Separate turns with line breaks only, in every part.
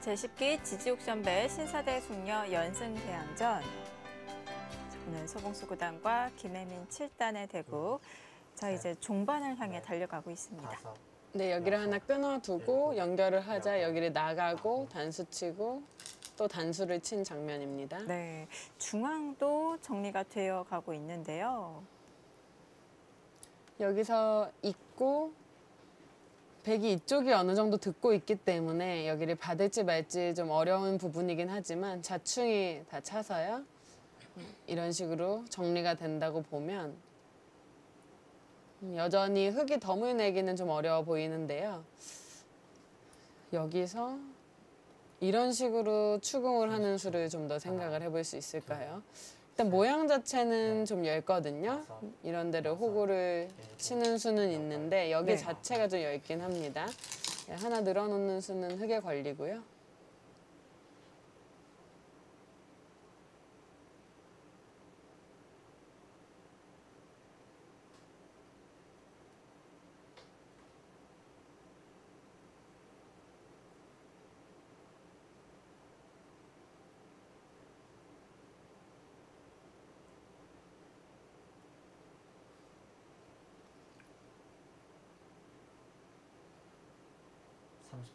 제10기 지지옥션배 신사대 숙녀 연승대항전. 오늘 소봉수 9단과 김혜민 7단의 대국. 자, 이제 종반을 향해 달려가고 있습니다.
네, 여기를 하나 끊어두고 연결을 하자 여기를 나가고 단수 치고 또 단수를 친 장면입니다.
네, 중앙도 정리가 되어 가고 있는데요.
여기서 있고 백이 이쪽이 어느 정도 듣고 있기 때문에 여기를 받을지 말지 좀 어려운 부분이긴 하지만 자충이 다 차서요. 이런 식으로 정리가 된다고 보면 여전히 흙이 덤을 내기는 좀 어려워 보이는데요. 여기서 이런 식으로 추궁을 하는 수를 좀 더 생각을 해볼 수 있을까요? 일단 모양 자체는 좀 얇거든요. 이런 데를 호구를 치는 수는 있는데 여기
네.
자체가 좀 얇긴 합니다. 하나 늘어놓는 수는 흙에 걸리고요.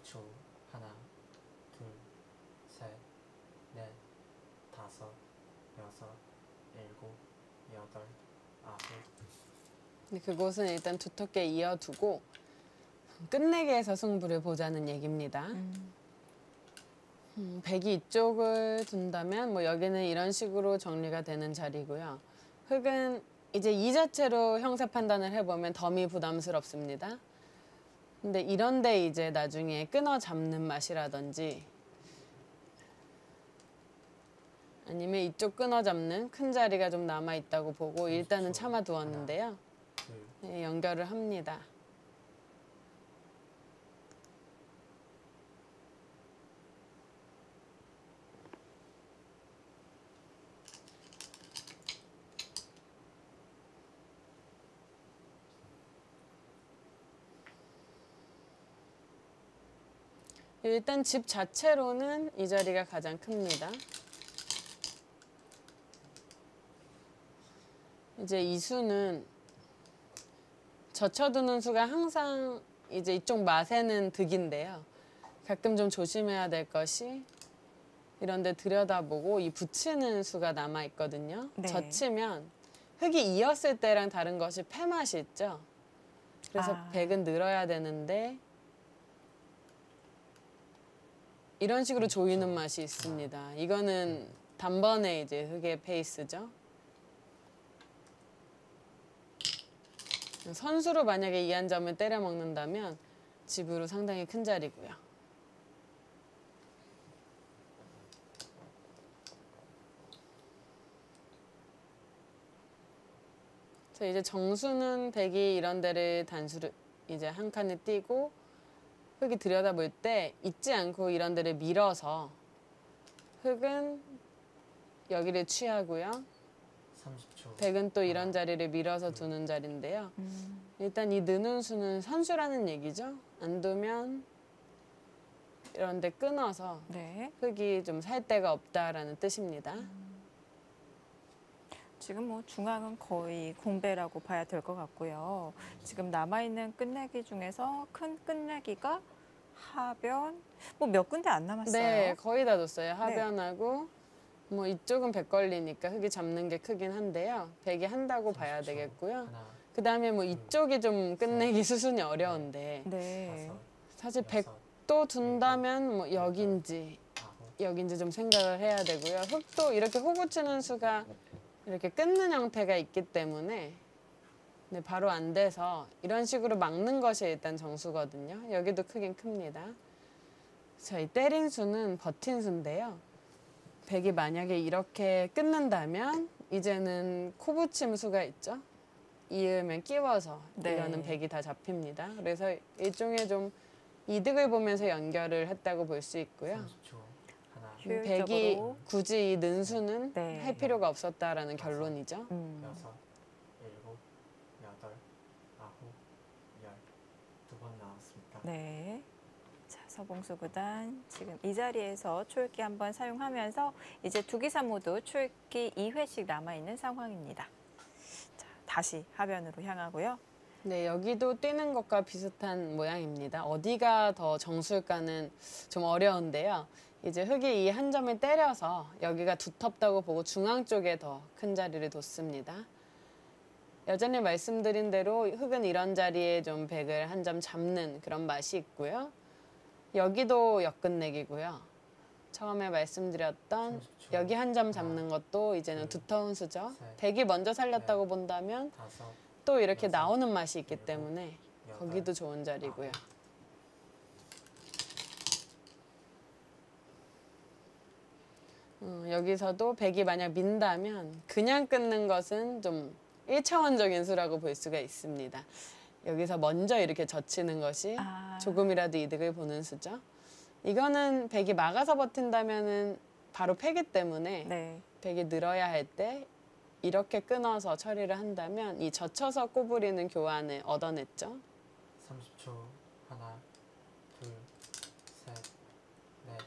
초 하나, 둘, 셋, 넷, 다섯, 여섯, 일곱, 여덟, 아홉.
근데 그곳은 일단 두텁게 이어두고 끝내기에서 승부를 보자는 얘기입니다. 백이 이쪽을 둔다면 뭐 여기는 이런 식으로 정리가 되는 자리고요. 흙은 이제 이 자체로 형세 판단을 해보면 덤이 부담스럽습니다. 근데 이런데 이제 나중에 끊어 잡는 맛이라든지 아니면 이쪽 끊어 잡는 큰 자리가 좀 남아 있다고 보고 일단은 참아 두었는데요. 네, 연결을 합니다. 일단 집 자체로는 이 자리가 가장 큽니다. 이제 이 수는 젖혀두는 수가 항상 이제 이쪽 맛에는 득인데요. 가끔 좀 조심해야 될 것이 이런 데 들여다보고 이 붙이는 수가 남아 있거든요.
네.
젖히면 흙이 이었을 때랑 다른 것이 패맛이 있죠. 그래서 백은 늘어야 되는데 이런 식으로 조이는 맛이 있습니다. 이거는 단번에 이제 흙의 페이스죠. 선수로 만약에 이 한 점을 때려 먹는다면 집으로 상당히 큰 자리고요. 자, 이제 정수는 백이 이런 데를 단수를 이제 한 칸을 띄고 흙이 들여다볼 때 잊지 않고 이런 데를 밀어서 흙은 여기를 취하고요.
30초.
백은 또 이런 자리를 밀어서 두는 자리인데요. 일단 이 느는 수는 선수라는 얘기죠. 안 두면 이런 데 끊어서
네.
흙이 좀 살 데가 없다라는 뜻입니다.
지금 뭐 중앙은 거의 공배라고 봐야 될 것 같고요. 지금 남아있는 끝내기 중에서 큰 끝내기가 하변, 뭐 몇 군데 안 남았어요.
네, 거의 다 뒀어요. 하변하고 뭐 이쪽은 백 걸리니까 흙이 잡는 게 크긴 한데요. 백이 한다고 봐야 되겠고요. 그 다음에 뭐 이쪽이 좀 끝내기 수순이 어려운데
네.
사실 백도 둔다면 뭐 여긴지 좀 생각을 해야 되고요. 흙도 이렇게 호구 치는 수가 이렇게 끊는 형태가 있기 때문에 네, 바로 안 돼서 이런 식으로 막는 것이 일단 정수거든요. 여기도 크긴 큽니다. 자, 이 때린 수는 버틴 수인데요. 백이 만약에 이렇게 끊는다면 이제는 코붙임 수가 있죠. 이으면 끼워서
네.
이거는 백이 다 잡힙니다. 그래서 일종의 좀 이득을 보면서 연결을 했다고 볼 수 있고요.
30초. 하나,
백이 굳이 이 는수는
네.
할 필요가 없었다라는 결론이죠.
여섯, 일곱, 여덟, 아홉, 열. 2번 나왔습니다.
네. 자, 서봉수 구단 지금 이 자리에서 초읽기 한번 사용하면서 이제 두 기사 모두 초읽기 2회씩 남아있는 상황입니다. 자, 다시 하변으로 향하고요.
네, 여기도 뛰는 것과 비슷한 모양입니다. 어디가 더 정수일까는 좀 어려운데요. 이제 흙이 이 한 점을 때려서 여기가 두텁다고 보고 중앙 쪽에 더 큰 자리를 뒀습니다. 여전히 말씀드린 대로 흙은 이런 자리에 좀 백을 한 점 잡는 그런 맛이 있고요. 여기도 역끝내기고요. 처음에 말씀드렸던
30초.
여기 한 점 잡는 것도 이제는 두터운 수죠.
셋,
백이 먼저 살렸다고 본다면
다섯,
또 이렇게
여섯,
나오는 맛이 있기
일곱,
때문에
여덟,
거기도 좋은 자리고요. 여기서도 백이 만약 민다면 그냥 끊는 것은 좀 1차원적인 수라고 볼 수가 있습니다. 여기서 먼저 이렇게 젖히는 것이 조금이라도 이득을 보는 수죠. 이거는 백이 막아서 버틴다면은 바로 패기 때문에
네.
백이 늘어야 할 때 이렇게 끊어서 처리를 한다면 이 젖혀서 꼬부리는 교환을 얻어냈죠.
30초. 하나, 둘, 셋, 넷.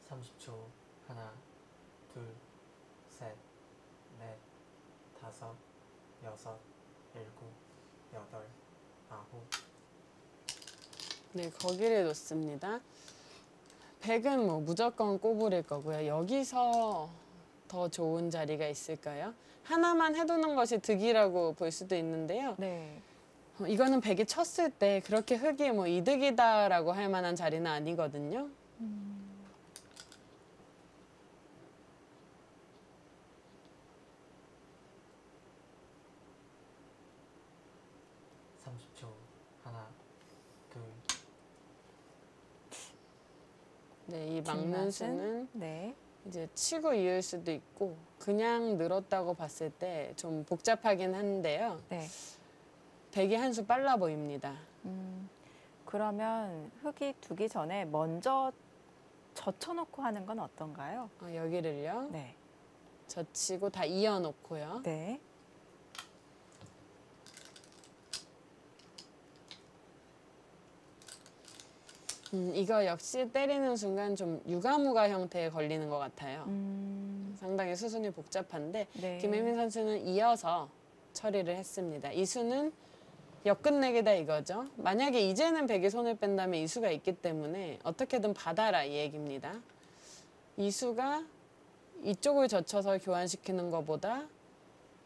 (30초) 하나, 둘, 셋, 넷, 다섯, 여섯, 일곱, 여덟, 아홉.
네, 거기를 놓습니다. 백은 뭐 무조건 꼬부릴 거고요. 여기서 더 좋은 자리가 있을까요? 하나만 해두는 것이 득이라고 볼 수도 있는데요.
네.
이거는 백이 쳤을 때 그렇게 흙이 뭐 이득이다라고 할 만한 자리는 아니거든요.
30초. 하나, 둘,
네, 이 막는 수는
네.
이제 치고 이을 수도 있고 그냥 늘었다고 봤을 때 좀 복잡하긴 한데요.
네.
백이 한 수 빨라 보입니다.
그러면 흙이 두기 전에 먼저 젖혀놓고 하는 건 어떤가요?
여기를요.
네.
젖히고 다 이어놓고요.
네.
이거 역시 때리는 순간 좀 유가무가 형태에 걸리는 것 같아요. 상당히 수순이 복잡한데
네.
김혜민 선수는 이어서 처리를 했습니다. 이 수는 역끝내기다 이거죠. 만약에 이제는 백이 손을 뺀다면 이 수가 있기 때문에 어떻게든 받아라 이 얘기입니다. 이 수가 이쪽을 젖혀서 교환시키는 것보다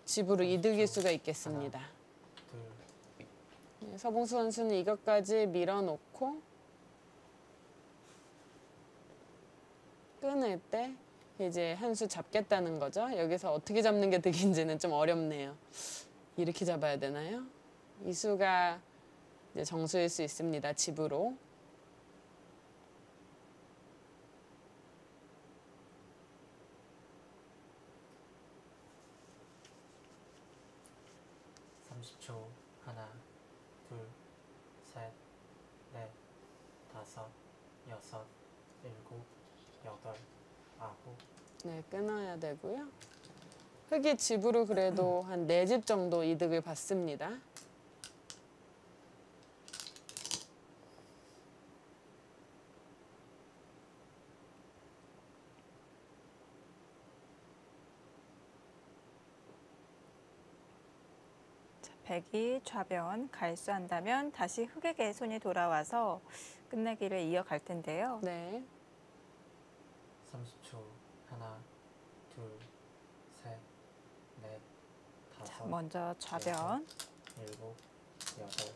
집으로 이득일 수가 있겠습니다.
둘,
네, 서봉수 선수는 이것까지 밀어놓고 끊을 때 이제 한 수 잡겠다는 거죠. 여기서 어떻게 잡는 게 득인지는 좀 어렵네요. 이렇게 잡아야 되나요? 이 수가 이제 정수일 수 있습니다. 집으로.
(30초) 하나, 둘, 셋, 넷, 다섯, 여섯, 일곱, 여덟, 아홉.
네, 끊어야 되고요. 흙이 집으로 그래도 한 4집 정도 이득을 받습니다.
백이 좌변 갈수한다면 다시 흙에게 손이 돌아와서 끝내기를 이어갈 텐데요.
네.
30초. 하나, 둘, 셋, 넷,
자,
다섯,
먼저 좌변.
일곱, 여덟,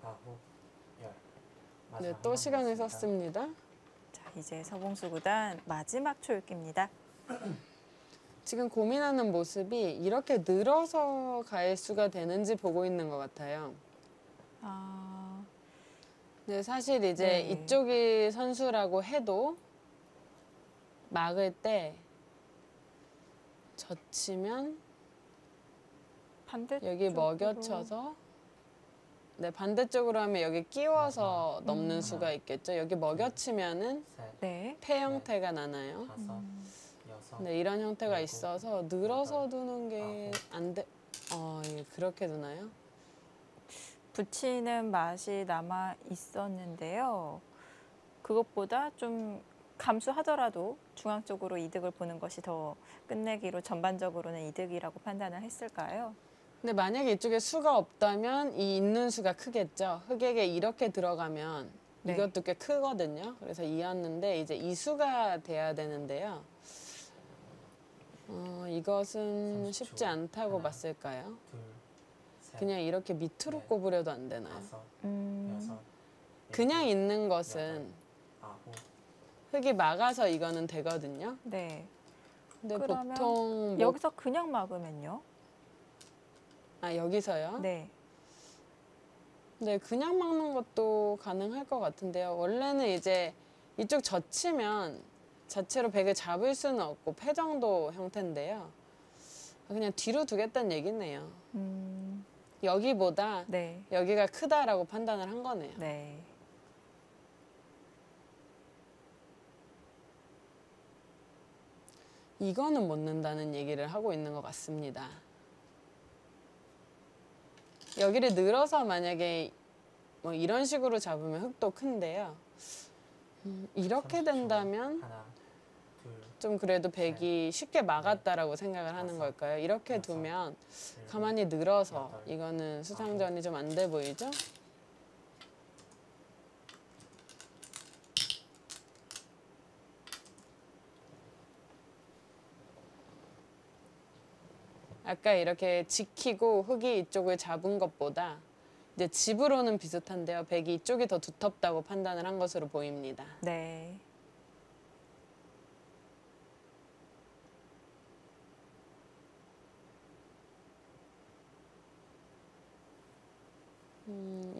아홉, 열.
네,
마지막
또
한
시간을
번
썼습니다.
자, 이제 서봉수 구단 마지막 초읽기입니다.
지금 고민하는 모습이 이렇게 늘어서 갈 수가 되는지 보고 있는 것 같아요.
아,
네, 사실 이제
네.
이쪽이 선수라고 해도 막을 때 젖히면
반대쪽으로.
여기 먹여쳐서 네, 반대쪽으로 하면 여기 끼워서 넘는 수가 있겠죠. 여기 먹여치면은
셋,
네.
폐 형태가 나나요?
다섯, 여섯,
네, 이런 형태가
일곱,
있어서 늘어서 두는 게
아홉.
안 돼. 이게 그렇게 두나요?
붙이는 맛이 남아 있었는데요. 그것보다 좀 감수하더라도 중앙 쪽으로 이득을 보는 것이 더 끝내기로 전반적으로는 이득이라고 판단을 했을까요?
근데 만약에 이쪽에 수가 없다면 이 있는 수가 크겠죠. 흑에게 이렇게 들어가면
네.
이것도 꽤 크거든요. 그래서 이었는데 이제 이 수가 돼야 되는데요. 이것은
30초.
쉽지 않다고
하나.
봤을까요?
둘, 셋,
그냥 이렇게 밑으로
넷,
꼽으려도 안 되나요?
다섯,
음,
여섯,
그냥
일곱,
있는 것은
아홉,
흙이 막아서 이거는 되거든요.
네.
근데
그러면
보통 뭐,
여기서 그냥 막으면요?
여기서요?
네.
네, 그냥 막는 것도 가능할 것 같은데요. 원래는 이제 이쪽 젖히면 자체로 백을 잡을 수는 없고 패 정도 형태인데요. 그냥 뒤로 두겠다는 얘기네요. 여기보다
네.
여기가 크다라고 판단을 한 거네요.
네.
이거는 못 넣는다는 얘기를 하고 있는 것 같습니다. 여기를 늘어서 만약에 뭐 이런 식으로 잡으면 흙도 큰데요. 이렇게
30초.
된다면
하나, 둘,
좀 그래도 백이 쉽게 막았다라고 생각을 하는
다섯,
걸까요? 이렇게
여섯,
두면
일곱,
가만히 늘어서
여덟,
이거는 수상전이 좀 안 돼 보이죠? 아까 이렇게 지키고 흙이 이쪽을 잡은 것보다 이제 집으로는 비슷한데요. 백이 이쪽이 더 두텁다고 판단을 한 것으로 보입니다.
네.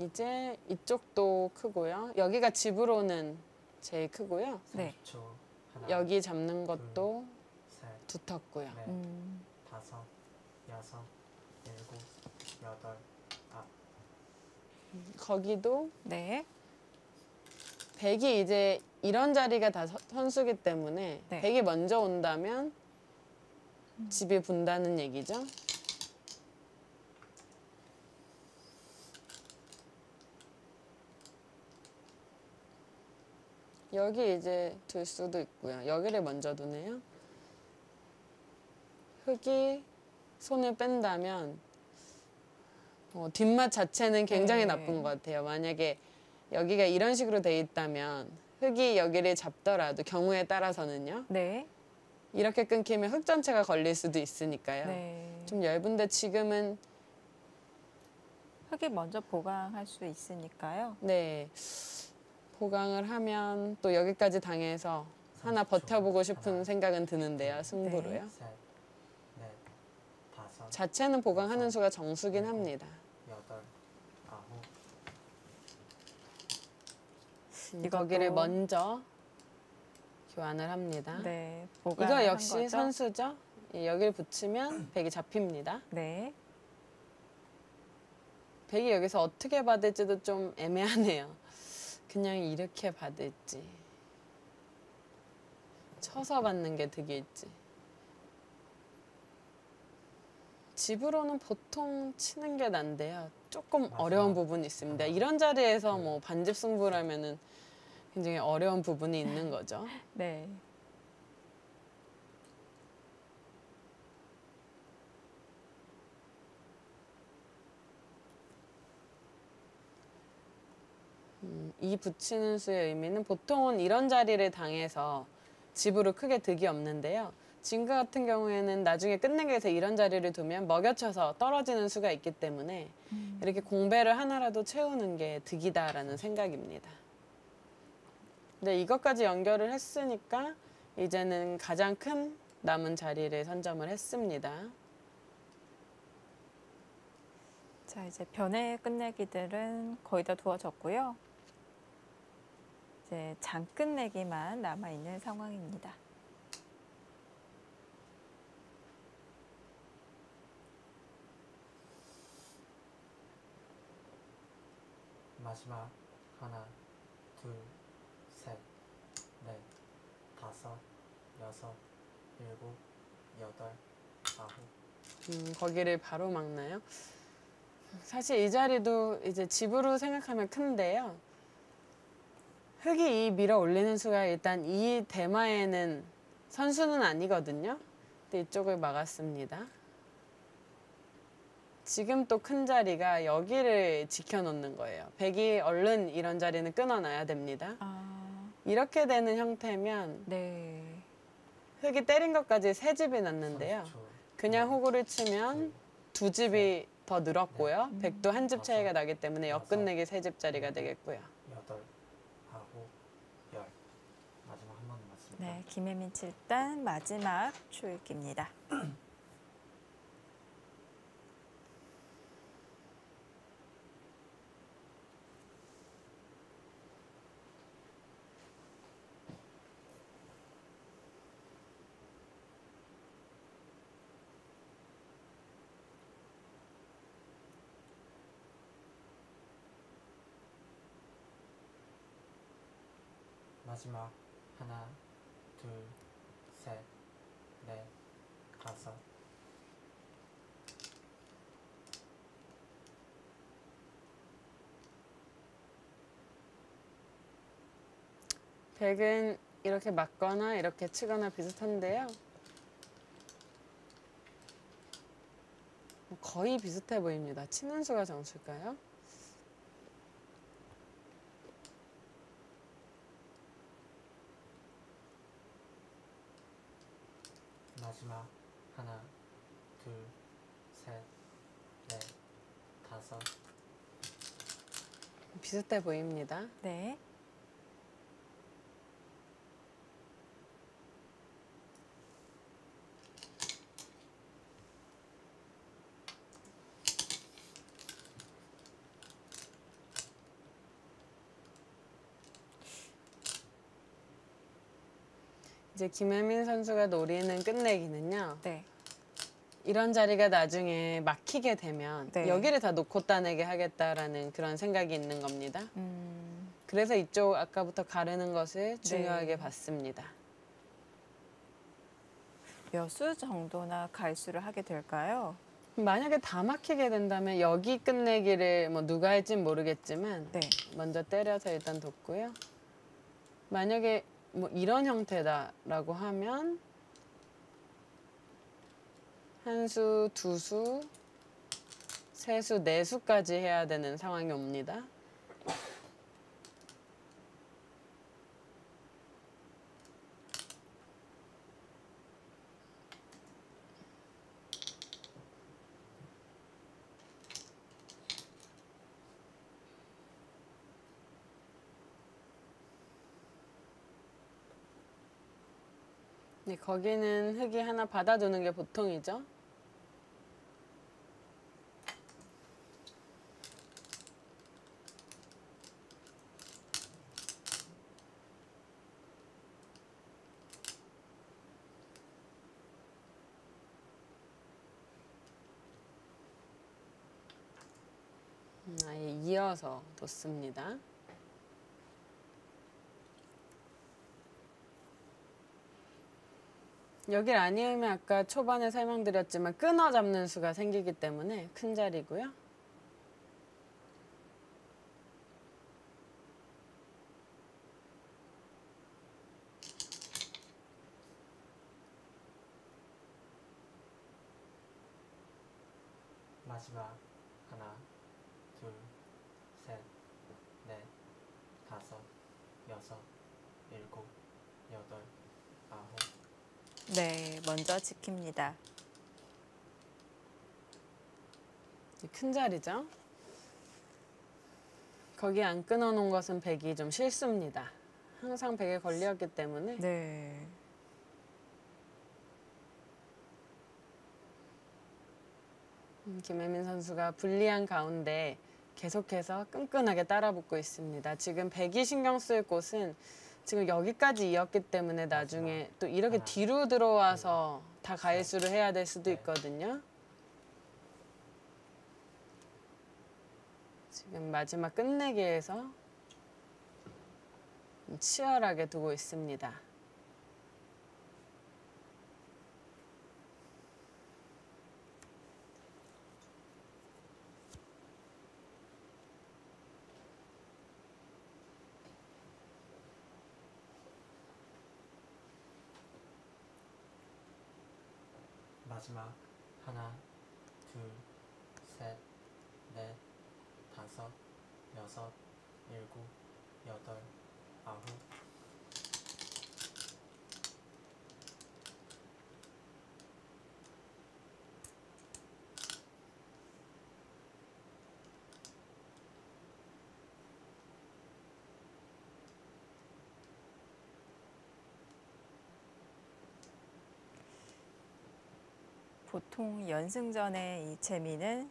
이제 이쪽도 크고요. 여기가 집으로는 제일 크고요.
네.
30초. 하나,
여기 잡는 것도
셋,
두텁고요.
넷,
음,
다섯, 여섯, 일곱, 여덟, 아홉.
거기도
네.
백이 이제 이런 자리가 다 선수기 때문에
네.
백이 먼저 온다면 집이 분다는 얘기죠. 여기 이제 둘 수도 있고요. 여기를 먼저 두네요. 흙이 손을 뺀다면 뒷맛 자체는 굉장히
네.
나쁜 것 같아요. 만약에 여기가 이런 식으로 돼 있다면 흙이 여기를 잡더라도 경우에 따라서는요.
네.
이렇게 끊기면 흙 전체가 걸릴 수도 있으니까요.
네.
좀 얇은데 지금은
흙이 먼저 보강할 수 있으니까요.
네 보강을 하면 또 여기까지 당해서 하나
30초.
버텨보고 싶은
하나,
생각은 드는데요. 승부로요.
셋, 넷, 다섯,
자체는 보강하는 수가 정수긴 합니다.
여덟, 아홉.
이것도-
거기를 먼저 교환을 합니다.
네.
이거
보강을
역시
한 거죠?
선수죠. 여기를 붙이면 백이 잡힙니다.
네.
백이 여기서 어떻게 받을지도 좀 애매하네요. 그냥 이렇게 받을지 쳐서 받는 게 득일지. 집으로는 보통 치는 게 난데요. 조금
마지막.
어려운 부분이 있습니다. 이런 자리에서 뭐 반집 승부라면은 굉장히 어려운 부분이 있는 거죠.
네.
이 붙이는 수의 의미는 보통은 이런 자리를 당해서 집으로 크게 득이 없는데요. 지금과 같은 경우에는 나중에 끝내기 위해서 이런 자리를 두면 먹여쳐서 떨어지는 수가 있기 때문에 이렇게 공배를 하나라도 채우는 게 득이다라는 생각입니다. 네, 이것까지 연결을 했으니까 이제는 가장 큰 남은 자리를 선점을 했습니다.
자, 이제 변의 끝내기들은 거의 다 두어졌고요. 이제 장 끝내기만 남아 있는 상황입니다.
마지막 하나, 둘, 셋, 넷, 다섯, 여섯, 일곱, 여덟, 아홉.
거기를 바로 막나요? 사실 이 자리도 이제 집으로 생각하면 큰데요. 흙이 이 밀어 올리는 수가 일단 이 대마에는 선수는 아니거든요. 근데 이쪽을 막았습니다. 지금 또 큰 자리가 여기를 지켜놓는 거예요. 백이 얼른 이런 자리는 끊어놔야 됩니다. 이렇게 되는 형태면
네.
흙이 때린 것까지 세 집이 났는데요.
30초.
그냥 호구를 치면 두 집이 더 늘었고요. 백도 한 집 차이가 나기 때문에 역끝내기 세 집짜리가 되겠고요.
여덟, 아홉, 열. 마지막 한 번 남았습니다.
네, 김혜민 7단 마지막 초읽기입니다.
마지막 하나, 둘, 셋, 넷, 다섯.
백은 이렇게 맞거나 이렇게 치거나 비슷한데요. 거의 비슷해 보입니다. 치는 수가 정수일까요?
마지막 하나, 둘, 셋, 넷, 다섯.
비슷해 보입니다.
네.
이제 김혜민 선수가 노리는 끝내기는요.
네.
이런 자리가 나중에 막히게 되면
네.
여기를 다 놓고 따내게 하겠다라는 그런 생각이 있는 겁니다. 그래서 이쪽 아까부터 가르는 것을 중요하게 봤습니다.
몇 수 정도나 갈수를 하게 될까요?
만약에 다 막히게 된다면 여기 끝내기를 뭐 누가 할진 모르겠지만
네.
먼저 때려서 일단 뒀고요. 만약에 뭐 이런 형태다라고 하면 한 수, 두 수, 세 수, 네 수까지 해야 되는 상황이 옵니다. 네, 거기는 흙이 하나 받아두는 게 보통이죠. 아예 이어서 놓습니다. 여길 아니으면 아까 초반에 설명드렸지만 끊어 잡는 수가 생기기 때문에 큰 자리고요.
마지막 하나, 둘, 셋, 넷, 다섯, 여섯, 일곱, 여덟, 아홉.
네, 먼저 지킵니다.
큰 자리죠. 거기 안 끊어놓은 것은 백이 좀 실수입니다. 항상 백에 걸렸기 때문에.
네.
김혜민 선수가 불리한 가운데 계속해서 끈끈하게 따라붙고 있습니다. 지금 백이 신경 쓸 곳은 지금 여기까지 이었기 때문에 나중에 또 이렇게 뒤로 들어와서 다 가일수를 해야 될 수도 있거든요. 지금 마지막 끝내기에서 치열하게 두고 있습니다.
마지막 하나, 둘, 셋, 넷, 다섯, 여섯, 일곱, 여덟, 아홉.
보통 연승전의 이 재미는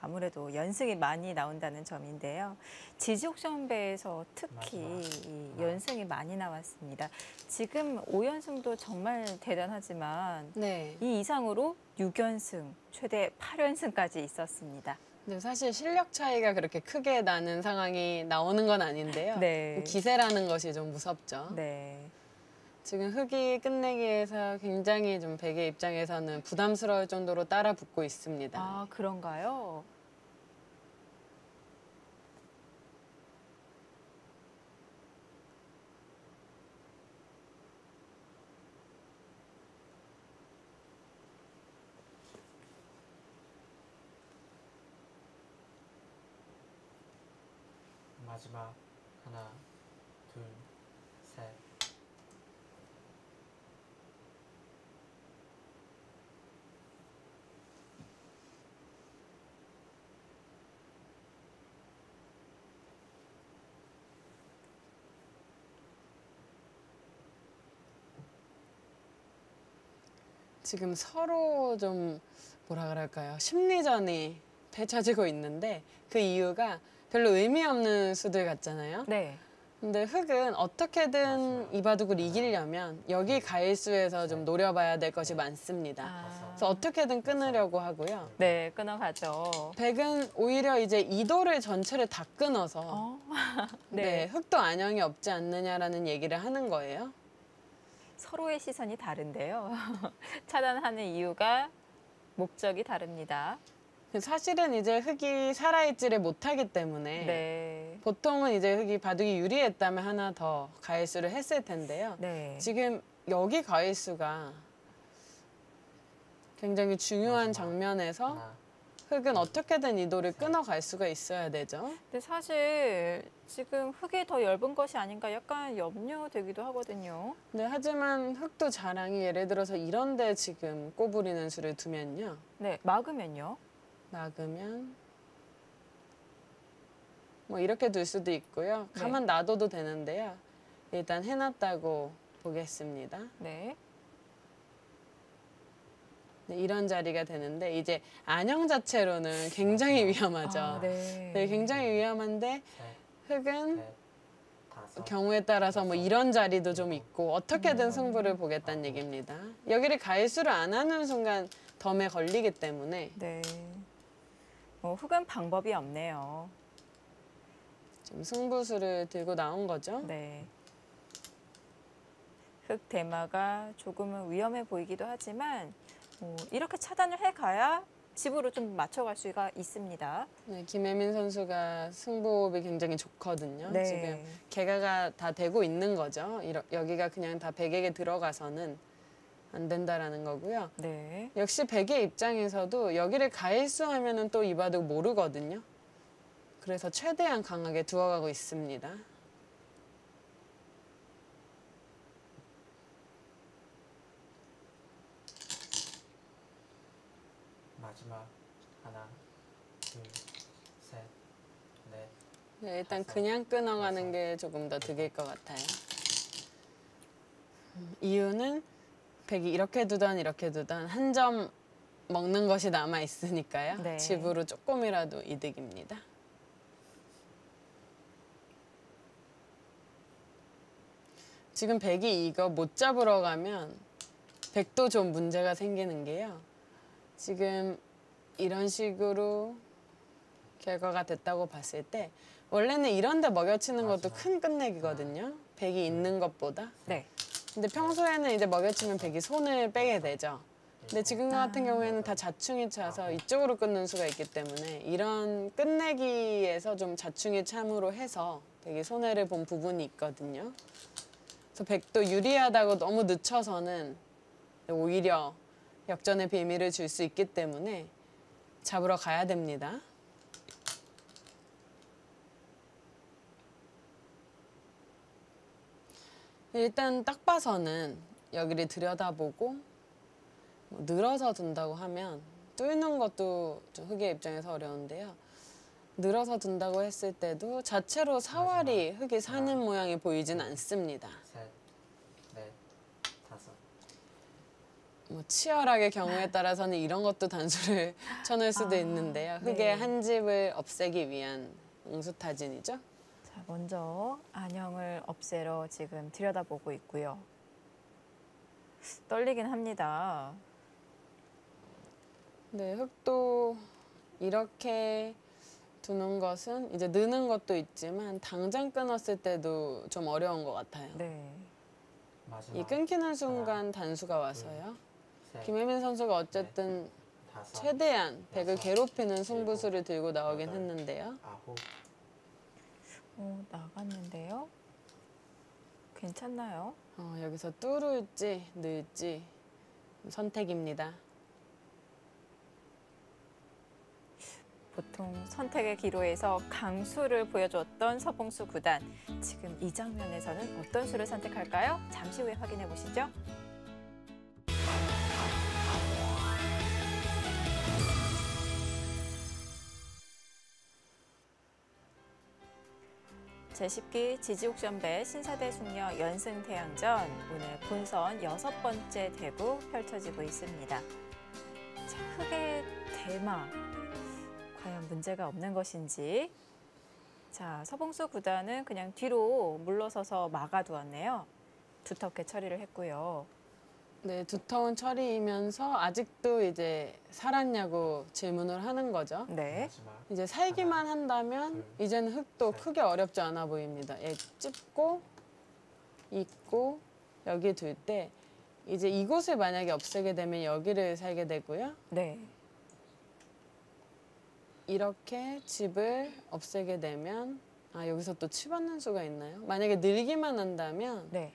아무래도 연승이 많이 나온다는 점인데요. 지지옥션배에서 특히 이 연승이 많이 나왔습니다. 지금 5연승도 정말 대단하지만
네.
이 이상으로 6연승, 최대 8연승까지 있었습니다.
근데 사실 실력 차이가 그렇게 크게 나는 상황이 나오는 건 아닌데요.
네.
기세라는 것이 좀 무섭죠.
네.
지금 흑이 끝내기에서 굉장히 좀 백의 입장에서는 부담스러울 정도로 따라 붙고 있습니다.
아, 그런가요?
마지막 하나, 둘, 셋.
지금 서로 좀 뭐라 그럴까요? 심리전이 펼쳐지고 있는데 그 이유가 별로 의미 없는 수들 같잖아요.
네.
근데 흑은 어떻게든 이 바둑을 이기려면 여기 가일수에서 좀 노려봐야 될 것이 많습니다.
아,
그래서 어떻게든 끊으려고 하고요.
네, 끊어가죠.
백은 오히려 이제 이도를 전체를 다 끊어서
어?
네.
네.
흑도 안형이 없지 않느냐라는 얘기를 하는 거예요.
서로의 시선이 다른데요. 차단하는 이유가 목적이 다릅니다.
사실은 이제 흑이 살아있지를 못하기 때문에
네.
보통은 이제 흑이 바둑이 유리했다면 하나 더 가일수를 했을 텐데요.
네.
지금 여기 가일수가 굉장히 중요한
마지막
장면에서
하나,
흑은 어떻게든 이도를 끊어갈 수가 있어야 되죠.
근데 사실 지금 흙이 더 얇은 것이 아닌가 약간 염려되기도 하거든요.
네, 하지만 흑도 자랑이 예를 들어서 이런데 지금 꼬부리는 수를 두면요.
네, 막으면요.
막으면 뭐 이렇게 둘 수도 있고요.
네.
가만 놔둬도 되는데요. 일단 해놨다고 보겠습니다.
네.
네, 이런 자리가 되는데 이제 안형 자체로는 굉장히 위험하죠.
아, 네.
네, 굉장히 위험한데
셋,
흑은
넷, 다섯.
경우에 따라서 뭐 이런 자리도 좀 있고 어떻게든 승부를 보겠다는 얘기입니다. 여기를 가일수를 안 하는 순간 덤에 걸리기 때문에
네. 흙은 방법이 없네요.
좀 승부수를 들고 나온 거죠.
네. 흙 대마가 조금은 위험해 보이기도 하지만 이렇게 차단을 해가야 집으로 좀 맞춰갈 수가 있습니다.
네, 김혜민 선수가 승부호흡이 굉장히 좋거든요.
네.
지금 개가가 다 되고 있는 거죠. 여기가 그냥 다 백에게 들어가서는 안 된다라는 거고요.
네.
역시 백의 입장에서도 여기를 가일수하면은 또 이 바둑 모르거든요. 그래서 최대한 강하게 두어가고 있습니다.
마지막 하나, 둘, 셋, 넷.
네, 일단 그냥 끊어가는 게 조금 더 득일 것 같아요. 이유는 백이 이렇게 두던 이렇게 두던 한 점 먹는 것이 남아 있으니까요.
네.
집으로 조금이라도 이득입니다. 지금 백이 이거 못 잡으러 가면 백도 좀 문제가 생기는 게요. 지금 이런 식으로 결과가 됐다고 봤을 때 원래는 이런 데 먹여치는 것도 큰 끝내기거든요. 백이 있는 것보다.
네.
근데 평소에는 이제 먹여치면 백이 손을 빼게 되죠. 근데 지금 같은 경우에는 다 자충이 차서 이쪽으로 끊는 수가 있기 때문에 이런 끝내기에서 좀 자충이 참으로 해서 백이 손해를 본 부분이 있거든요. 그래서 백도 유리하다고 너무 늦춰서는 오히려 역전의 비밀을 줄 수 있기 때문에 잡으러 가야 됩니다. 일단 딱 봐서는 여기를 들여다보고 늘어서 둔다고 하면 뚫는 것도 좀 흑의 입장에서 어려운데요. 늘어서 둔다고 했을 때도 자체로 사활이 흑이 사는 모양이 보이진 않습니다.
셋, 넷, 다섯.
뭐 치열하게 경우에 따라서는 이런 것도 단수를 쳐놓을 수도 있는데요. 흑의
네.
한 집을 없애기 위한 옹수타진이죠.
자, 먼저 안형을 없애러 지금 들여다보고 있고요. 떨리긴 합니다.
네, 흑도 이렇게 두는 것은 이제 느는 것도 있지만 당장 끊었을 때도 좀 어려운 것 같아요.
네.
마지막.
이 끊기는 순간 단수가 와서요.
셋,
김혜민 선수가 어쨌든
다섯,
최대한 백을
여섯,
괴롭히는 승부수를 들고 나오긴
여덟,
했는데요.
아홉.
나갔는데요. 괜찮나요?
여기서 뚫을지 늘지 선택입니다.
보통 선택의 기로에서 강수를 보여줬던 서봉수 구단. 지금 이 장면에서는 어떤 수를 선택할까요? 잠시 후에 확인해 보시죠. 제10기 지지옥션배 신사대 숙녀 연승태양전 오늘 본선 6번째 대구 펼쳐지고 있습니다. 자, 흑의 대마 과연 문제가 없는 것인지. 자, 서봉수 구단은 그냥 뒤로 물러서서 막아두었네요. 두텁게 처리를 했고요.
네, 두터운 처리이면서 아직도 이제 살았냐고 질문을 하는 거죠.
네.
마지막.
이제 살기만 한다면 이제는 흑도 크게 어렵지 않아 보입니다. 얘 찝고 있고 여기 둘 때 이제 이곳을 만약에 없애게 되면 여기를 살게 되고요.
네.
이렇게 집을 없애게 되면 여기서 또 치받는 수가 있나요? 만약에 늘기만 한다면
네.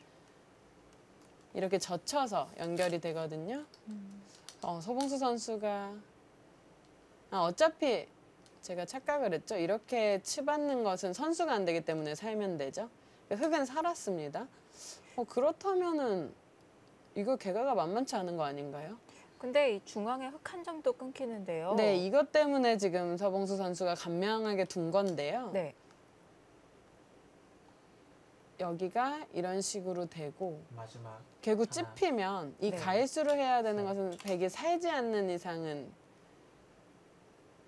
이렇게 젖혀서 연결이 되거든요. 서봉수 선수가 어차피 제가 착각을 했죠. 이렇게 치받는 것은 선수가 안 되기 때문에 살면 되죠. 흑은 살았습니다. 그렇다면은 이거 개가가 만만치 않은 거 아닌가요?
근데 이 중앙에 흑 한 점도 끊기는데요.
네, 이것 때문에 지금 서봉수 선수가 간명하게 둔 건데요.
네.
여기가 이런 식으로 되고
마지막.
결국 찝히면 이
네.
가일수를 해야 되는 것은 백이 살지 않는 이상은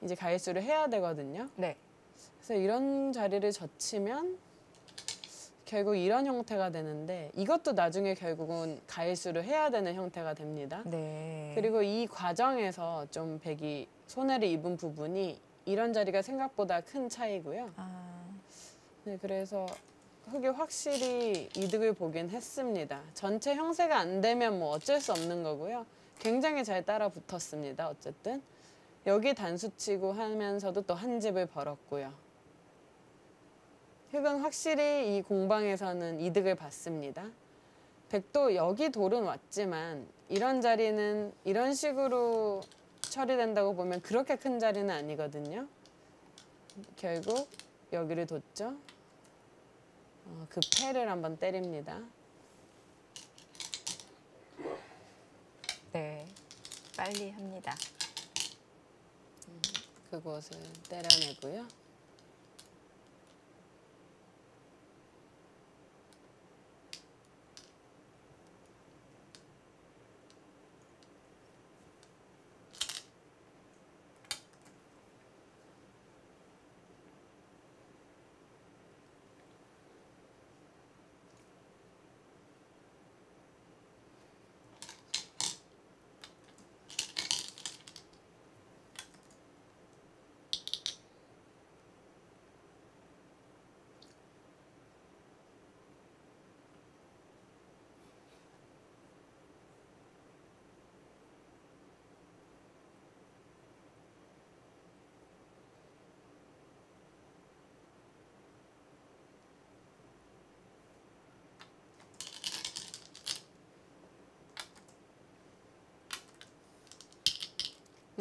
이제 가일수를 해야 되거든요.
네.
그래서 이런 자리를 젖히면 결국 이런 형태가 되는데 이것도 나중에 결국은 가일수를 해야 되는 형태가 됩니다.
네.
그리고 이 과정에서 좀 백이 손해를 입은 부분이 이런 자리가 생각보다 큰 차이고요. 네, 그래서 흑이 확실히 이득을 보긴 했습니다. 전체 형세가 안 되면 뭐 어쩔 수 없는 거고요. 굉장히 잘 따라 붙었습니다. 어쨌든 여기 단수치고 하면서도 또 한 집을 벌었고요. 흑은 확실히 이 공방에서는 이득을 봤습니다. 백도 여기 돌은 왔지만 이런 자리는 이런 식으로 처리된다고 보면 그렇게 큰 자리는 아니거든요. 결국 여기를 뒀죠. 그 패를 한번 때립니다.
네. 빨리 합니다.
그곳을 때려내고요.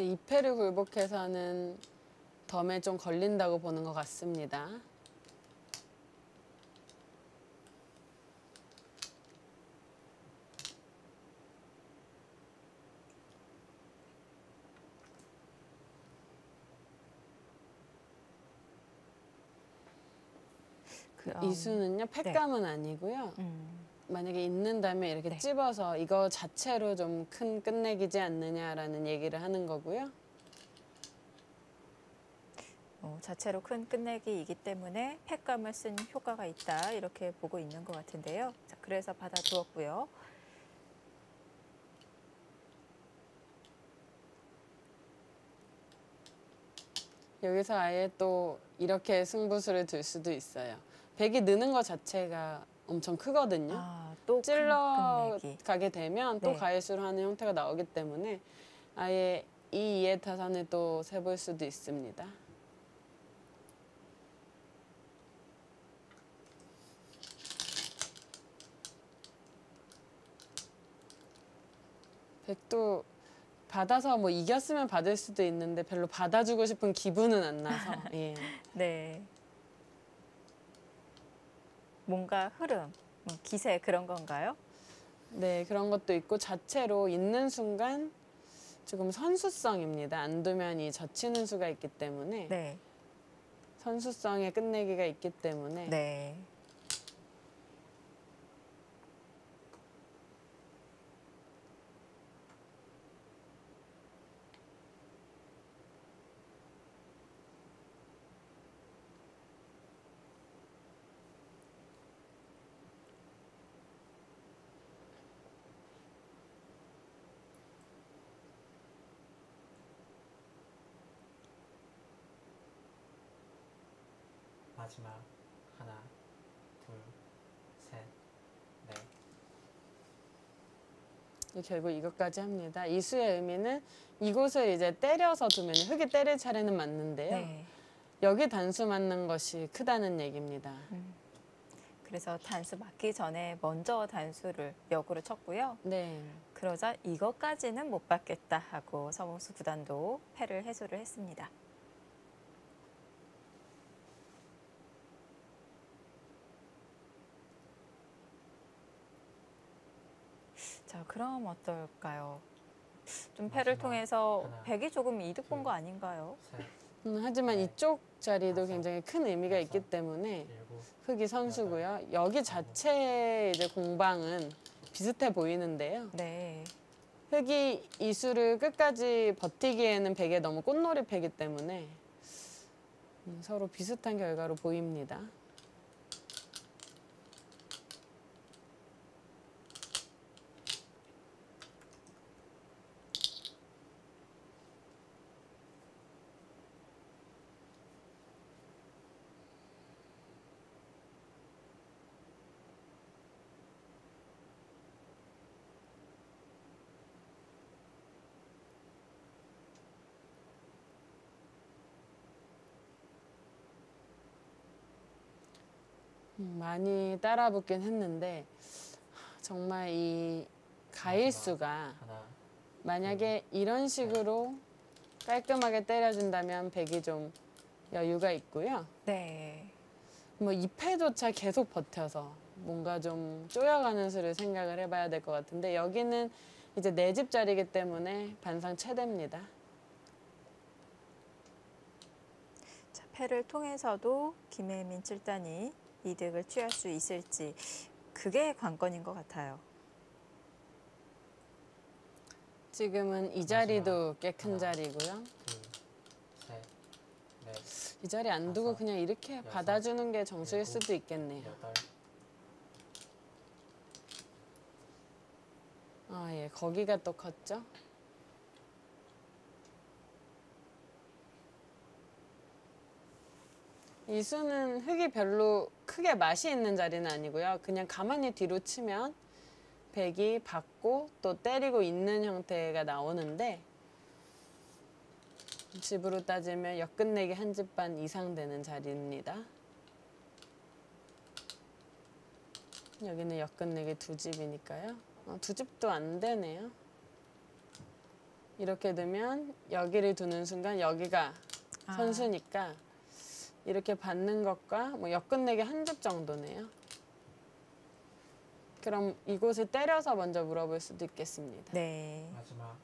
근데 2패를 굴복해서는 덤에 좀 걸린다고 보는 것 같습니다. 이수는요, 팩감은 아니고요. 만약에 있는다면 이렇게
네.
찝어서 이거 자체로 좀 큰 끝내기지 않느냐라는 얘기를 하는 거고요.
자체로 큰 끝내기이기 때문에 팩감을 쓴 효과가 있다 이렇게 보고 있는 것 같은데요. 자, 그래서 받아두었고요.
여기서 아예 또 이렇게 승부수를 둘 수도 있어요. 백이 느는 것 자체가 엄청 크거든요.
또
찔러
끝내기.
가게 되면 또
네.
가해수를 하는 형태가 나오기 때문에 아예 이 2의 타산을 또 세볼 수도 있습니다. 백도 받아서 뭐 이겼으면 받을 수도 있는데 별로 받아주고 싶은 기분은 안 나서 예.
네. 뭔가 흐름, 기세 그런 건가요?
네, 그런 것도 있고 자체로 있는 순간 조금 선수성입니다. 안 두면 이 젖히는 수가 있기 때문에
네.
선수성의 끝내기가 있기 때문에
네.
마지막 하나, 둘, 셋, 넷.
결국 이것까지 합니다. 이수의 의미는 이곳을 이제 때려서 두면 흙이 때릴 차례는 맞는데요.
네.
여기 단수 맞는 것이 크다는 얘기입니다.
그래서 단수 맞기 전에 먼저 단수를 역으로 쳤고요.
네.
그러자 이것까지는 못 받겠다 하고 서봉수 구단도 패를 해소를 했습니다. 자, 그럼 어떨까요? 좀 패를
마지막
통해서
하나,
백이 조금 이득 본 거
둘,
아닌가요?
셋,
하지만
네.
이쪽 자리도
다섯,
굉장히 큰 의미가 있기
여섯,
때문에
일곱,
흙이 선수고요. 여기 자체의 이제 공방은 비슷해 보이는데요.
네.
흙이 이수를 끝까지 버티기에는 백에 너무 꽃놀이패기 때문에 서로 비슷한 결과로 보입니다. 많이 따라붙긴 했는데 정말 이 가일수가
하나,
만약에 이런 식으로 깔끔하게 때려준다면 백이 좀 여유가 있고요.
네.
뭐 2패조차 계속 버텨서 뭔가 좀 쪼여가는 수를 생각을 해봐야 될 것 같은데 여기는 이제 내 집 자리이기 때문에 반상 최대입니다.
자, 패를 통해서도 김혜민 7단이 이득을 취할 수 있을지 그게 관건인 것 같아요.
지금은 이 자리도 꽤 큰
하나,
자리고요.
둘, 셋, 넷,
이 자리 안 두고 그냥 이렇게
여섯,
받아주는 게 정수일
일곱,
수도 있겠네요.
여덟.
아, 예, 거기가 또 컸죠. 이 수는 흙이 별로 크게 맛이 있는 자리는 아니고요. 그냥 가만히 뒤로 치면 백이 받고 또 때리고 있는 형태가 나오는데 집으로 따지면 역끝내기 한 집 반 이상 되는 자리입니다. 여기는 역끝내기 두 집이니까요. 두 집도 안 되네요. 이렇게 두면 여기를 두는 순간 여기가
아.
선수니까 이렇게 받는 것과 뭐 엮끝내기 한 줍 정도네요. 그럼 이곳을 때려서 먼저 물어볼 수도 있겠습니다.
네.
마지막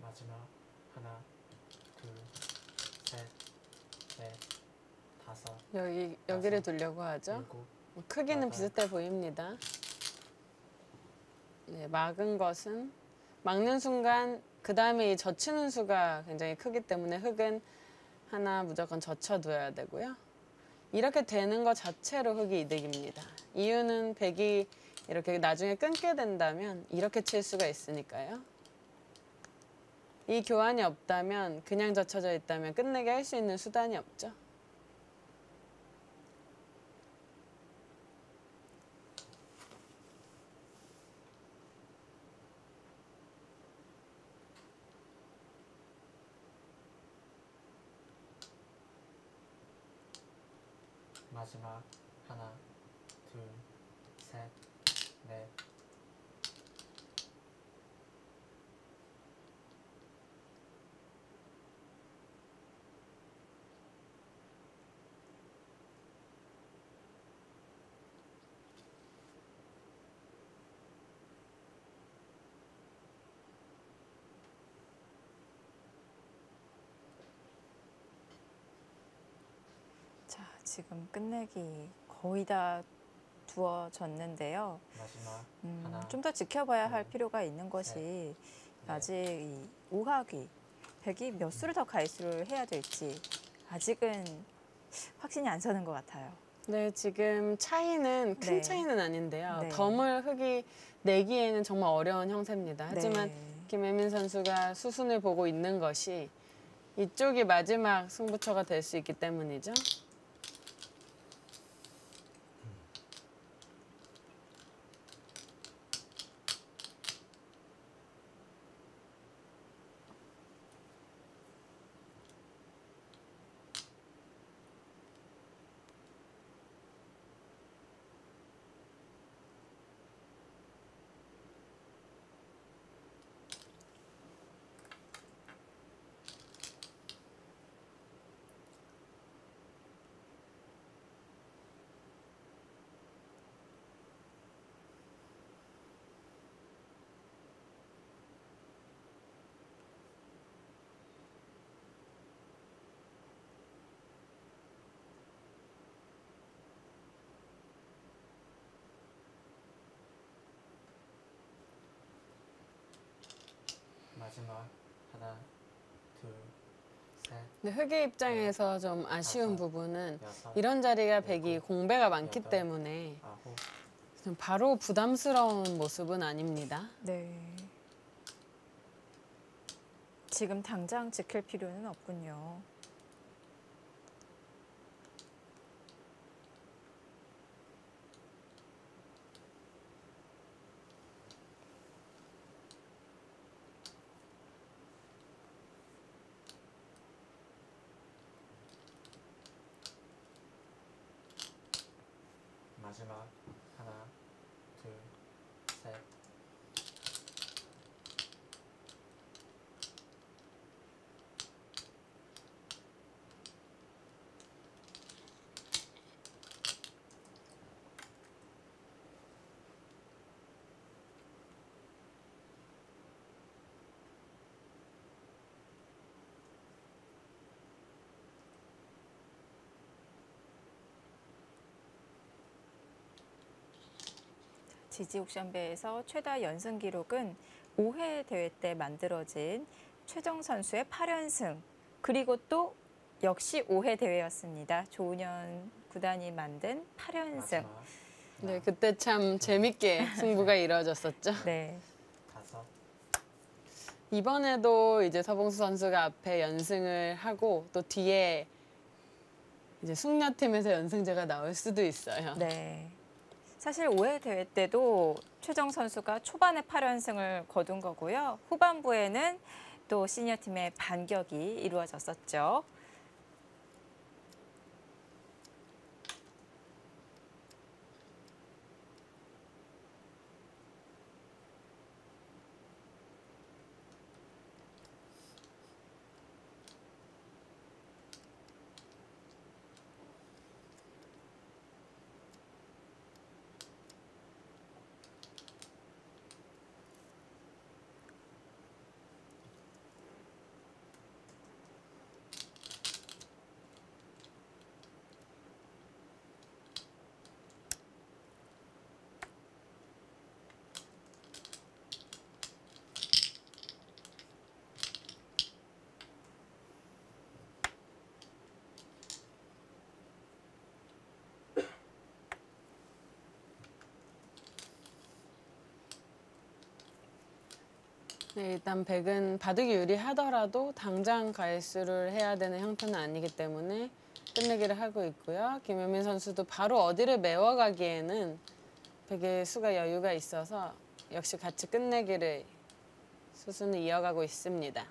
마지막 하나, 둘, 셋, 넷, 다섯,
여기를 두려고 하죠.
일곱,
뭐 크기는
여덟.
비슷해 보입니다. 네, 막는 순간 그 다음에 이 젖히는 수가 굉장히 크기 때문에 흙은 하나 무조건 젖혀둬야 되고요. 이렇게 되는 것 자체로 흙이 이득입니다. 이유는 백이 이렇게 나중에 끊게 된다면 이렇게 칠 수가 있으니까요. 이 교환이 없다면 그냥 젖혀져 있다면 끝내게 할 수 있는 수단이 없죠.
마지막 하나, 둘, 셋, 넷,
자, 지금 끝내기 거의 다 두어졌는데요.
마지막 하나,
좀 더 지켜봐야 할
둘,
필요가 있는 것이 아직 이 우하귀, 백이 몇 수를 더 가이수를 해야 될지 아직은 확신이 안 서는 것 같아요.
네, 지금 차이는 큰
네.
차이는 아닌데요.
네.
덤을 흙이 내기에는 정말 어려운 형세입니다. 하지만
네.
김혜민 선수가 수순을 보고 있는 것이 이쪽이 마지막 승부처가 될 수 있기 때문이죠.
마지막 하나, 둘, 셋,
근데 흙의 입장에서 좀 아쉬운 부분은
여섯,
이런 자리가 백이 공배가 많기
여덟.
때문에
아홉,
좀 바로 부담스러운 모습은 아닙니다.
네. 지금 당장 지킬 필요는 없군요.
마지막 하나, 둘, 셋,
지지 옥션배에서 최다 연승 기록은 5회 대회 때 만들어진 최정 선수의 8연승, 그리고 또 역시 5회 대회였습니다. 조은현 구단이 만든 8연승.
마지막
네,
하나,
그때 참 재밌게 승부가 이루어졌었죠.
네.
다섯,
이번에도 이제 서봉수 선수가 앞에 연승을 하고 또 뒤에 이제 숙녀팀에서 연승제가 나올 수도 있어요.
네. 사실 5회 대회 때도 최정 선수가 초반에 8연승을 거둔 거고요. 후반부에는 또 시니어팀의 반격이 이루어졌었죠.
네, 일단 백은 바둑이 유리하더라도 당장 갈수를 해야 되는 형태는 아니기 때문에 끝내기를 하고 있고요. 김효민 선수도 바로 어디를 메워가기에는 백의 수가 여유가 있어서 역시 같이 끝내기를 수순을 이어가고 있습니다.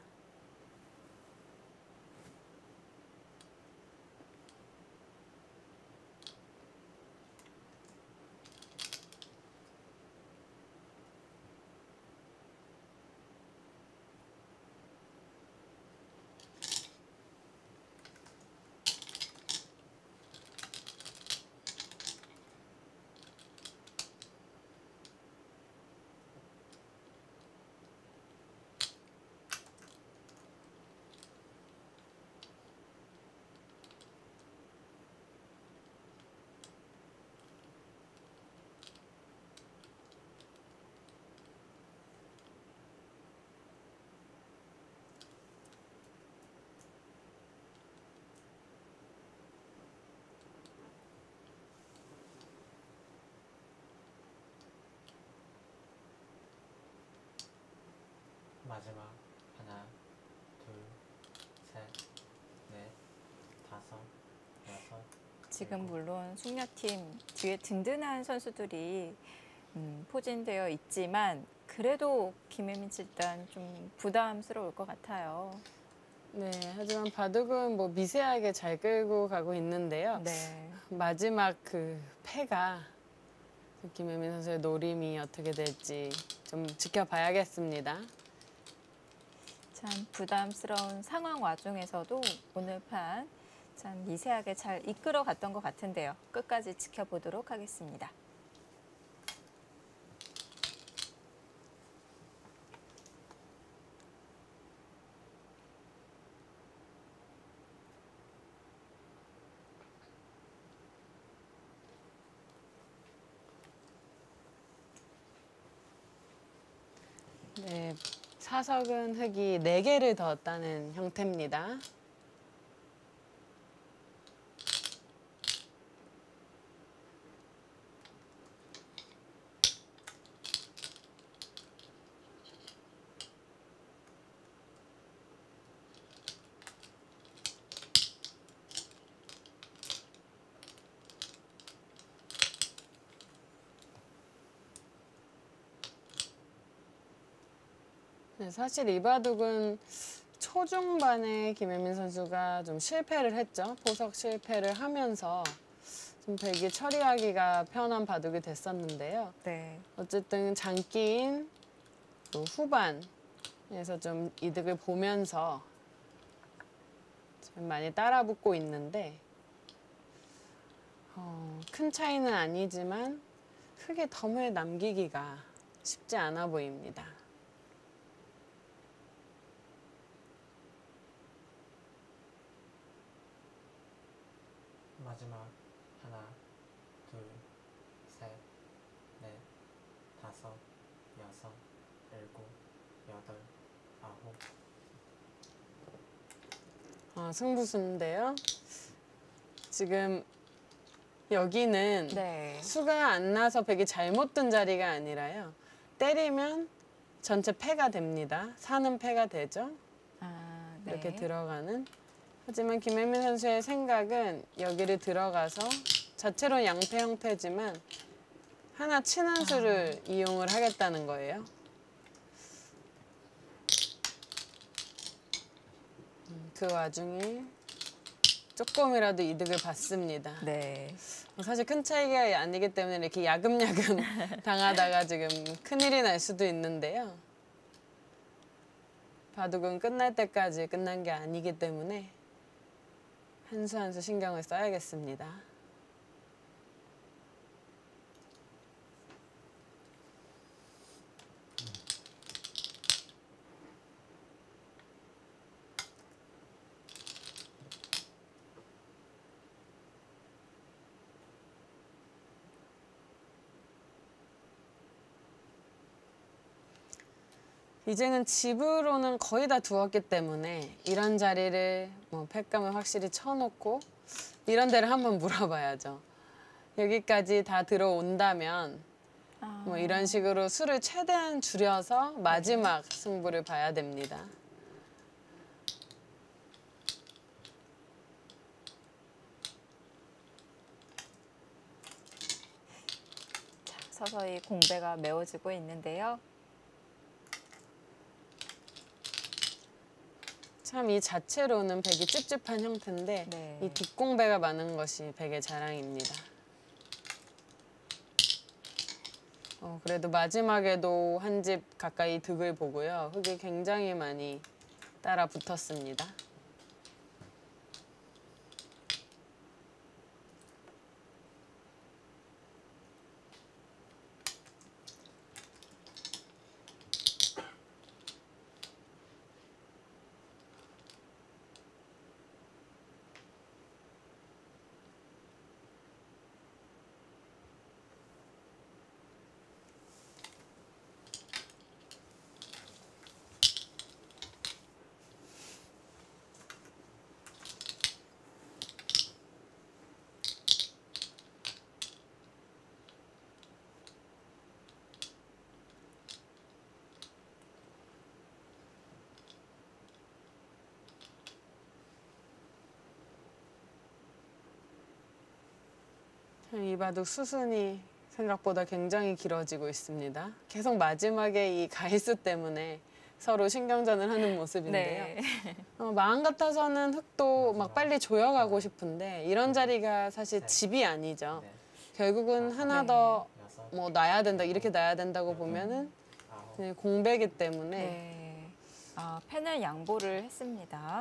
마지막 하나, 둘, 셋, 넷, 다섯, 여섯.
지금 물론 숙녀팀 뒤에 든든한 선수들이 포진되어 있지만 그래도 김혜민 칠단 좀 부담스러울 것 같아요.
네, 하지만 바둑은 뭐 미세하게 잘 끌고 가고 있는데요.
네.
마지막 그 패가 김혜민 선수의 노림이 어떻게 될지 좀 지켜봐야겠습니다.
참 부담스러운 상황 와중에서도 오늘 판 참 미세하게 잘 이끌어 갔던 것 같은데요. 끝까지 지켜보도록 하겠습니다.
네, 사석은 흙이 4개를 더었다는 형태입니다. 네, 사실 이 바둑은 초중반에 김혜민 선수가 좀 실패를 했죠. 포석 실패를 하면서 좀 백이 처리하기가 편한 바둑이 됐었는데요.
네.
어쨌든 장기인 또 후반에서 좀 이득을 보면서 좀 많이 따라붙고 있는데 큰 차이는 아니지만 크게 덤을 남기기가 쉽지 않아 보입니다.
마지막 하나, 둘, 셋, 넷, 다섯, 여섯, 일곱, 여덟, 아홉,
승부수인데요. 지금 여기는
네.
수가 안 나서 백이 잘못 둔 자리가 아니라요. 때리면 전체 패가 됩니다. 사는 패가 되죠.
아, 네.
이렇게 들어가는. 하지만 김혜민 선수의 생각은 여기를 들어가서 자체로 양패 형태지만 하나 치는 수를 이용을 하겠다는 거예요. 그 와중에 조금이라도 이득을 받습니다.
네.
사실 큰 차이가 아니기 때문에 이렇게 야금야금 당하다가 지금 큰일이 날 수도 있는데요. 바둑은 끝날 때까지 끝난 게 아니기 때문에 한 수 한 수 신경을 써야겠습니다. 이제는 집으로는 거의 다 두었기 때문에 이런 자리를 팩감을 확실히 쳐놓고 이런 데를 한번 물어봐야죠. 여기까지 다 들어온다면 이런 식으로 수를 최대한 줄여서 마지막 승부를 봐야 됩니다.
자, 서서히 공배가 메워지고 있는데요.
참 이 자체로는 백이 찝찝한 형태인데
네.
이 뒷공배가 많은 것이 백의 자랑입니다. 그래도 마지막에도 한 집 가까이 득을 보고요. 흙이 굉장히 많이 따라 붙었습니다. 이 바둑 수순이 생각보다 굉장히 길어지고 있습니다. 계속 마지막에 이 가히수 때문에 서로 신경전을 하는 모습인데요.
네.
마음 같아서는 흙도 막 빨리 조여가고 싶은데 이런 자리가 사실 집이 아니죠.
네.
결국은 하나
네.
더
여섯,
놔야 된다, 이렇게 놔야 된다고 보면은
아홉,
네, 공배기 때문에
네. 펜을 양보를 했습니다.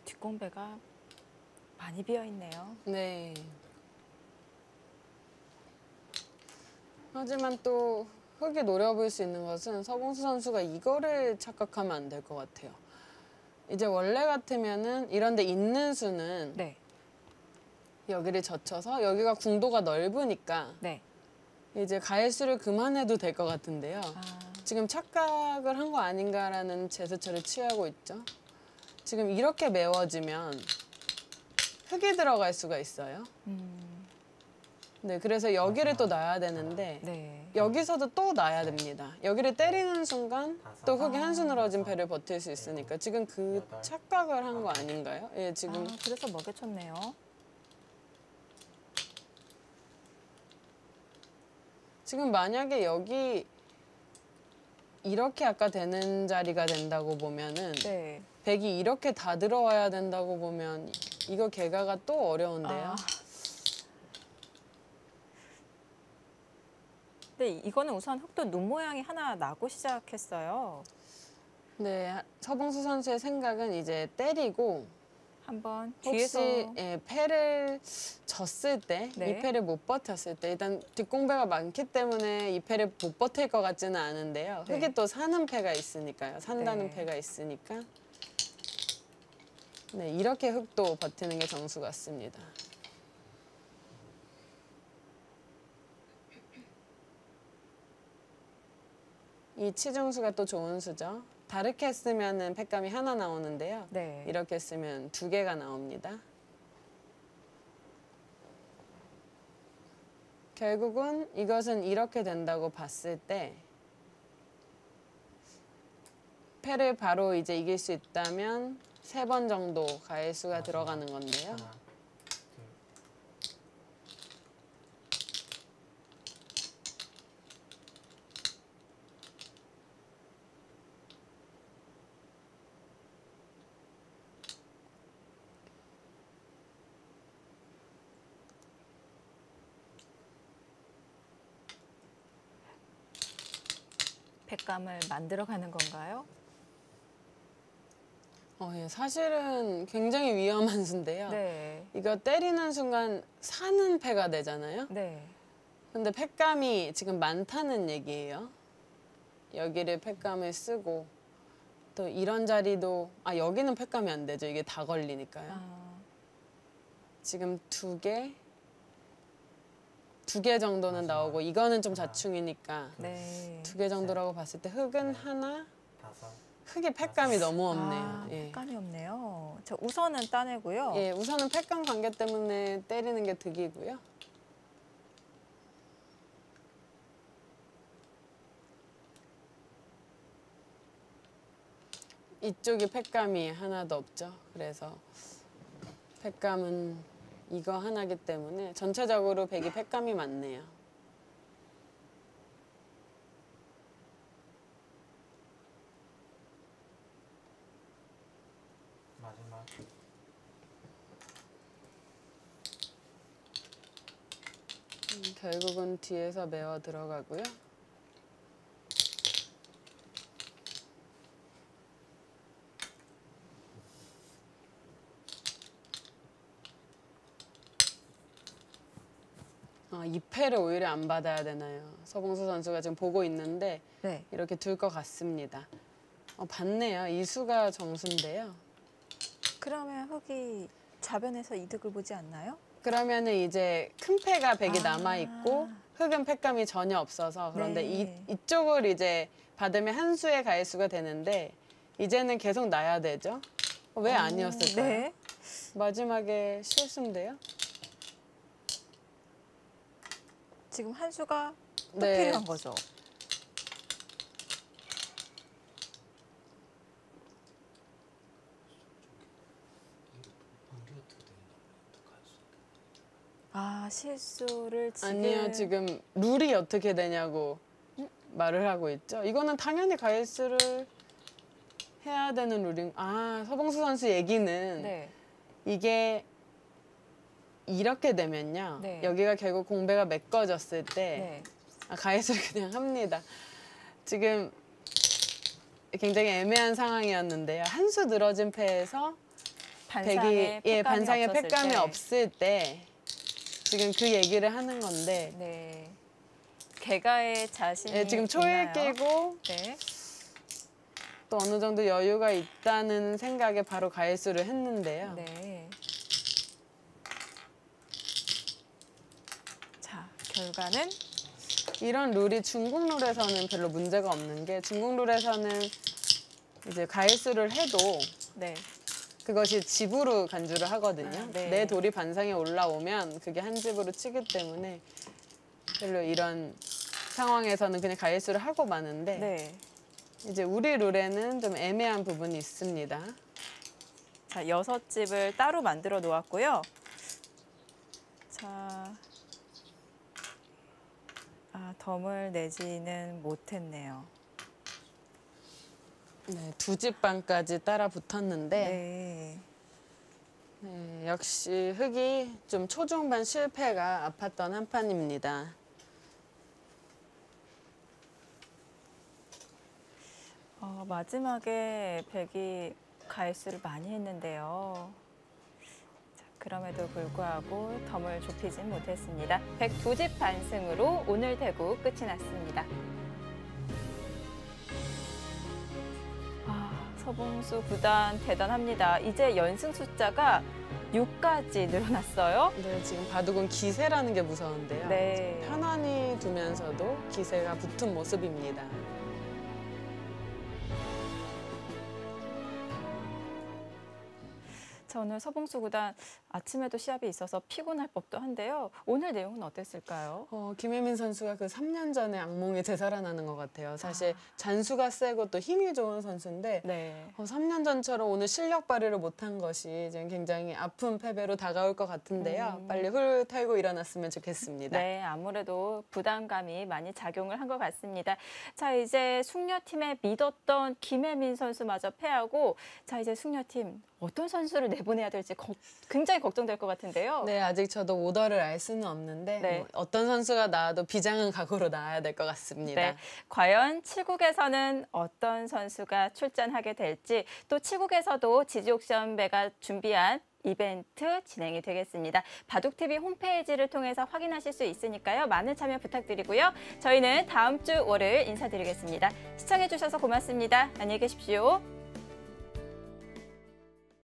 뒷공배가 많이 비어 있네요.
네. 하지만 또 흙이 노려볼 수 있는 것은 서봉수 선수가 이거를 착각하면 안 될 것 같아요. 이제 원래 같으면은 이런 데 있는 수는
네.
여기를 젖혀서 여기가 궁도가 넓으니까
네.
이제 가해수를 그만해도 될 것 같은데요. 지금 착각을 한 거 아닌가라는 제스처를 취하고 있죠. 지금 이렇게 메워지면 흙이 들어갈 수가 있어요. 네, 그래서 여기를 또 놔야 되는데
네.
여기서도 또 놔야 됩니다. 여기를 때리는 순간 또 흙이 한 수 늘어진 패를 버틸 수 있으니까 지금 그 착각을 한 거 아닌가요? 예, 지금
그래서 먹여쳤네요.
지금 만약에 여기 이렇게 아까 되는 자리가 된다고 보면은
네.
백이 이렇게 다 들어와야 된다고 보면 이거 개가가 또 어려운데요.
근데 이거는 우선 흙도 눈 모양이 하나 나고 시작했어요.
네, 서봉수 선수의 생각은 이제 때리고
한번
혹시
뒤에서
예, 패를 졌을 때,
네.
이 패를 못 버텼을 때 일단 뒷공배가 많기 때문에 이 패를 못 버틸 것 같지는 않은데요.
네.
흙이 또 사는 패가 있으니까요. 산다는
네.
패가 있으니까. 네, 이렇게 흙도 버티는 게 정수 같습니다. 이 치중수가 또 좋은 수죠. 다르게 쓰면은 팩감이 하나 나오는데요.
네.
이렇게 쓰면 두 개가 나옵니다. 결국은 이것은 이렇게 된다고 봤을 때 패를 바로 이제 이길 수 있다면 3번 정도 가일수가 들어가는 건데요.
하나, 둘,
백감을 만들어가는 건가요?
예, 사실은 굉장히 위험한 수인데요.
네.
이거 때리는 순간 사는 패가 되잖아요.
네.
근데 팩감이 지금 많다는 얘기예요. 여기를 팩감을 쓰고 또 이런 자리도 여기는 팩감이 안 되죠. 이게 다 걸리니까요.
아,
지금 두 개 정도는 나오고 이거는 좀 자충이니까
네.
2개 정도라고 봤을 때 흙은 하나,
다섯,
흙의 팩감이 너무 없네요.
아,
예.
백감이 없네요. 저 우선은 따내고요.
예, 우선은 팩감 관계 때문에 때리는 게 득이고요. 이쪽이 팩감이 하나도 없죠. 그래서 팩감은 이거 하나기 때문에 전체적으로 백이 팩감이 많네요.
마지막
결국은 뒤에서 메워 들어가고요. 이 패를 오히려 안 받아야 되나요? 서봉수 선수가 지금 보고 있는데
네.
이렇게 둘 것 같습니다. 받네요. 이 수가 정수인데요.
그러면 흙이 좌변에서 이득을 보지 않나요?
그러면은 이제 큰 패가 백이
아.
남아 있고 흙은 팩감이 전혀 없어서 그런데
네.
이쪽을 이제 받으면 한 수의 가일수가 되는데 이제는 계속 놔야 되죠. 왜 아니었을까요?
네.
마지막에 실수인데요.
지금 한 수가 또
네.
필요한 거죠. 아, 실수를 지금
아니요, 지금 룰이 어떻게 되냐고 말을 하고 있죠. 이거는 당연히 가일수를 해야 되는 룰인. 서봉수 선수 얘기는
네.
이게 이렇게 되면요.
네.
여기가 결국 공배가 메꿔졌을 때
네.
가이수를 그냥 합니다. 지금 굉장히 애매한 상황이었는데요. 한 수 늘어진 패에서
반상의
백이 반상의
없었을
팩감이
때.
없을 때 지금 그 얘기를 하는 건데
네. 개가의 자신이
지금 초에
있나요?
끼고
네.
또 어느 정도 여유가 있다는 생각에 바로 가일수를 했는데요.
네. 자, 결과는
이런 룰이 중국 룰에서는 별로 문제가 없는 게 중국 룰에서는 이제 가일수를 해도
네.
그것이 집으로 간주를 하거든요.
네.
내 돌이 반상에 올라오면 그게 한 집으로 치기 때문에 별로 이런 상황에서는 그냥 가일수를 하고 마는데
네.
이제 우리 룰에는 좀 애매한 부분이 있습니다.
자, 6집을 따로 만들어 놓았고요. 자, 덤을 내지는 못했네요.
네, 2집방까지 따라 붙었는데
네.
네, 역시 흙이 좀 초중반 실패가 아팠던 한 판입니다.
마지막에 백이 가일수를 많이 했는데요. 그럼에도 불구하고 덤을 좁히진 못했습니다. 102집 반승으로 오늘 대구 끝이 났습니다. 서봉수 구단 대단합니다. 이제 연승 숫자가 6까지 늘어났어요.
네, 지금 바둑은 기세라는 게 무서운데요.
네.
편안히 두면서도 기세가 붙은 모습입니다.
자, 오늘 서봉수 구단 아침에도 시합이 있어서 피곤할 법도 한데요. 오늘 내용은 어땠을까요?
김혜민 선수가 그 3년 전에 악몽이 되살아나는 것 같아요. 사실 잔수가 세고 또 힘이 좋은 선수인데
네.
3년 전처럼 오늘 실력 발휘를 못한 것이 지금 굉장히 아픈 패배로 다가올 것 같은데요. 빨리 훌탈고 일어났으면 좋겠습니다.
네, 아무래도 부담감이 많이 작용을 한 것 같습니다. 자, 이제 숙녀팀에 믿었던 김혜민 선수마저 패하고 자, 이제 숙녀팀 어떤 선수를 내보내야 될지 굉장히 걱정될 것 같은데요.
네, 아직 저도 오더를 알 수는 없는데
네.
뭐 어떤 선수가 나와도 비장한 각오로 나와야 될 것 같습니다.
네, 과연 7국에서는 어떤 선수가 출전하게 될지 또 7국에서도 지지옥션배가 준비한 이벤트 진행이 되겠습니다. 바둑TV 홈페이지를 통해서 확인하실 수 있으니까요. 많은 참여 부탁드리고요. 저희는 다음 주 월요일 인사드리겠습니다. 시청해주셔서 고맙습니다. 안녕히 계십시오.